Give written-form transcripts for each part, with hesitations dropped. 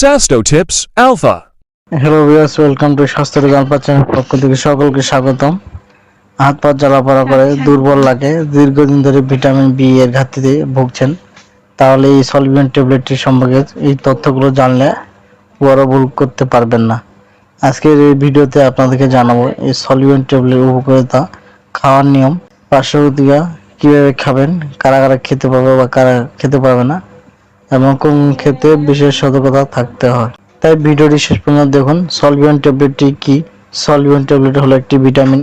Sasto Tips Alpha. Hello viewers, welcome to স্বাস্থ্য জানপার channel পক্ষ থেকে সকলকে স্বাগতম। হাত পা জ্বালাপোড়া করে দুর্বল লাগে, দীর্ঘদিন ধরে ভিটামিন বি এর ঘাটতিতে ভুগছেন, তাহলে এই সলভিয়েন্ট ট্যাবলেটটি সম্পর্কে এই তথ্যগুলো জানলে বড় ভুল করতে পারবেন না। আজকের এই ভিডিওতে আপনাদেরকে জানাবো এই সলভিয়েন্ট ট্যাবলেটের উপকারিতা, খাওয়ার নিয়ম, পার্শ্ব প্রতিক্রিয়া, কীভাবে খাবেন, কারা কারা খেতে পারবে বা কারা খেতে পারবে না, এবং কোন ক্ষেত্রে বিশেষ সতর্কতা থাকতে হয়। তাই ভিডিওটি শেষ পর্যন্ত দেখুন। সলভিয়েন্ট ট্যাবলেটটি কি? সলভিয়েন্ট ট্যাবলেট হলো একটি ভিটামিন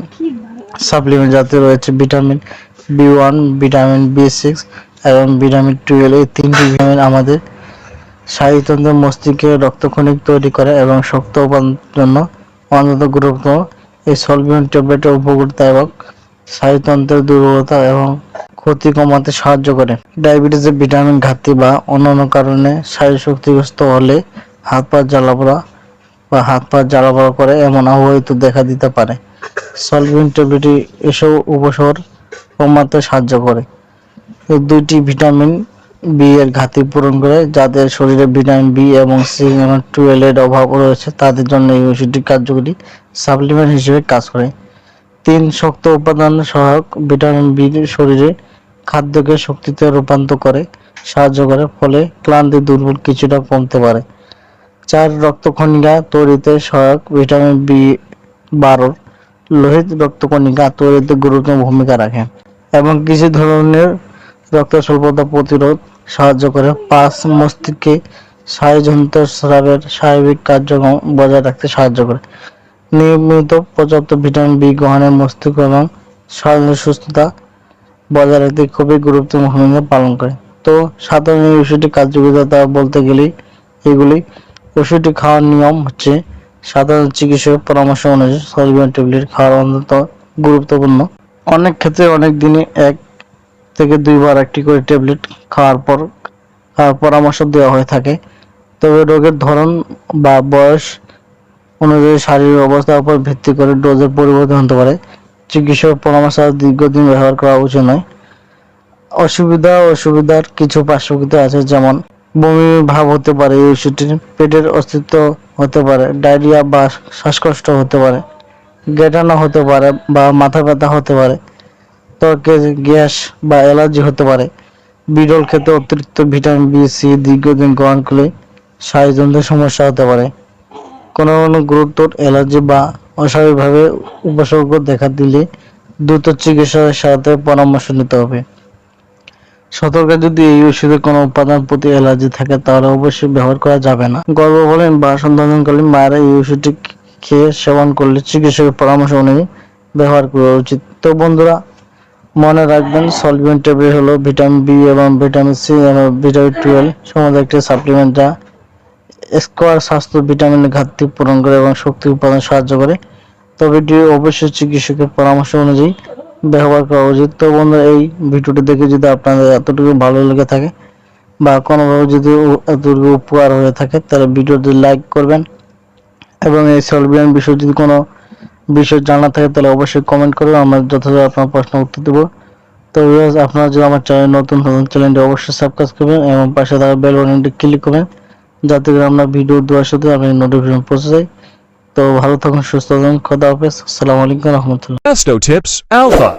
সাপ্লিমেন্ট, যাতে রয়েছে ভিটামিন বি1, ভিটামিন বি6 এবং ভিটামিন 12। এই তিনটি ভিটামিন আমাদের স্নায়ুতন্ত্র, মস্তিষ্কে রক্তকণিক তৈরি করে এবং শক্ত উপাদানের জন্য অত্যন্ত গুরুত্বপূর্ণ। এই সলভিয়েন্ট ট্যাবলেটের উপকারিতা এবং স্নায়ুতন্ত্রের দুর্বলতা এবং ক্ষতি কমাতে সাহায্য করে। ডায়াবেটিসের ভিটামিন ঘাটতি বা অন্যান্য কারণে শারীরিক শক্তিগ্রস্ত হলে হাত পা জ্বালাপোড়া করে এমন অবহিত দেখা দিতে পারে। সলভিয়েন্ট ট্যাবলেটটি এসব উপসর্গ কমাতে সাহায্য করে। এই দুইটি ভিটামিন বি এর ঘাটতি পূরণ করে। যাদের শরীরে ভিটামিন বি এবং সি এবং 12 এর অভাব রয়েছে, তাদের জন্য এই ওষুধটি কার্যকরী সাপ্লিমেন্ট হিসেবে কাজ করে। 3 শক্ত উপাদান সহায়ক ভিটামিন বি শরীরে খাদ্যকে শক্তিতে রূপান্তর করে সাহায্য করে, ফলে ক্লান্তি, দুর্বল কিছুটা কমতে পারে। 4 রক্তকণিকা তৈরিতে সহায়ক ভিটামিন বি12 লোহিত রক্তকণিকা তৈরিতে গুরুত্বপূর্ণ ভূমিকা রাখে এবং কিছু ধরনের রক্ত স্বল্পতা প্রতিরোধ সাহায্য করে। 5 মস্তিষ্কে স্নায়ুতন্ত্রের স্বাভাবিক কার্যক্রম বজায় রাখতে সাহায্য করে। নিয়মিত পর্যাপ্ত ভিটামিন বি গ্রহণে মস্তিষ্ক এবং শারীরিক সুস্থতা বজায় রাখতে খুবই গুরুত্বপূর্ণ ভূমিকা পালন করে। তো সাধারণ এই ওষুধটি কার্যকারিতা বলতে গেলে এগুলি: ওষুধটি খাওয়ার নিয়ম হচ্ছে সাধারণ চিকিৎসকের পরামর্শ অনুযায়ী সলভিয়েন্ট ট্যাবলেট খাওয়ার অত্যন্ত গুরুত্বপূর্ণ। অনেক ক্ষেত্রে অনেক দিনে 1 থেকে 2 বার একটি করে ট্যাবলেট খাওয়ার পরামর্শ দেওয়া হয়ে থাকে। তবে রোগের ধরন বা বয়স অনুযায়ী শারীরিক অবস্থার উপর ভিত্তি করে ডোজের পরিবর্তন হতে পারে। চিকিৎসকের পরামর্শ দীর্ঘদিন ব্যবহার করা উচিত নয়। অসুবিধার কিছু পার্শ্বপ্রতিক্রিয়া আছে, যেমন বমি ভাব হতে পারে। এই ওষুধটির পেটের অস্তিত্ব হতে পারে, ডায়রিয়া বা শ্বাসকষ্ট হতে পারে, গ্যাটানো হতে পারে বা মাথা ব্যথা হতে পারে, ত্বকে গ্যাস বা অ্যালার্জি হতে পারে। বিরল ক্ষেত্রে অতিরিক্ত ভিটামিন বি সি দীর্ঘদিন গ্রহণ করলে স্নায়ুতন্ত্রের সমস্যা হতে পারে। কোনো গুরুতর অ্যালার্জি বা অস্বাভাবিকভাবে উপসর্গ দেখা দিলে দ্রুত চিকিৎসকের সাথে পরামর্শ নিতে হবে। সতর্ক: যদি এই ওষুধে কোনো উপাদান প্রতি অ্যালার্জি থাকে, তাহলে অবশ্যই ব্যবহার করা যাবে না। গর্ভকালীন বা সন্তানকালীন মায়েরা এই ওষুধটি খেয়ে সেবন করলে চিকিৎসকের পরামর্শ অনুযায়ী ব্যবহার করা উচিত। তো বন্ধুরা, মনে রাখবেন, সলভিয়েন্ট ট্যাবলেট হলো ভিটামিন বি এবং ভিটামিন সি এবং ভিটামিন 12 সমৃদ্ধ একটি সাপ্লিমেন্ট, যা স্কোয়ার স্বাস্থ্য ভিটামিনের ঘাটতি পূরণ করে এবং শক্তি উৎপাদনে সাহায্য করে। তবে এটি অবশ্যই চিকিৎসকের পরামর্শ অনুযায়ী ব্যবহার করা উচিত। তো বন্ধুরা, এই ভিডিওটি দেখে যদি আপনাদের এতটুকু ভালো লেগে থাকে বা কোনোভাবে যদি এতটুকু উপকার হয়ে থাকে, তাহলে ভিডিওটি লাইক করবেন এবং এই সলভিয়েন্ট বিষয়ে যদি কোনো বিষয় জানা থাকে তাহলে অবশ্যই কমেন্ট করবেন। আমরা যথাযথ আপনার প্রশ্ন উত্তর দেব। তো আপনারা যদি আমার চ্যানেল নতুন চ্যানেলটি অবশ্যই সাবস্ক্রাইব করবেন এবং পাশে থাকা বেল বাটনটি ক্লিক করবেন, যাতে করে আমরা ভিডিও দেওয়ার সাথে আপনার নোটিফিকেশন পৌঁছে যায়। তো ভালো থাকুন, সুস্থ থাকুন, খোদা হাফেজ, আসসালামু আলাইকুম রহমতুল্লাহ। Sasto Tips Alpha.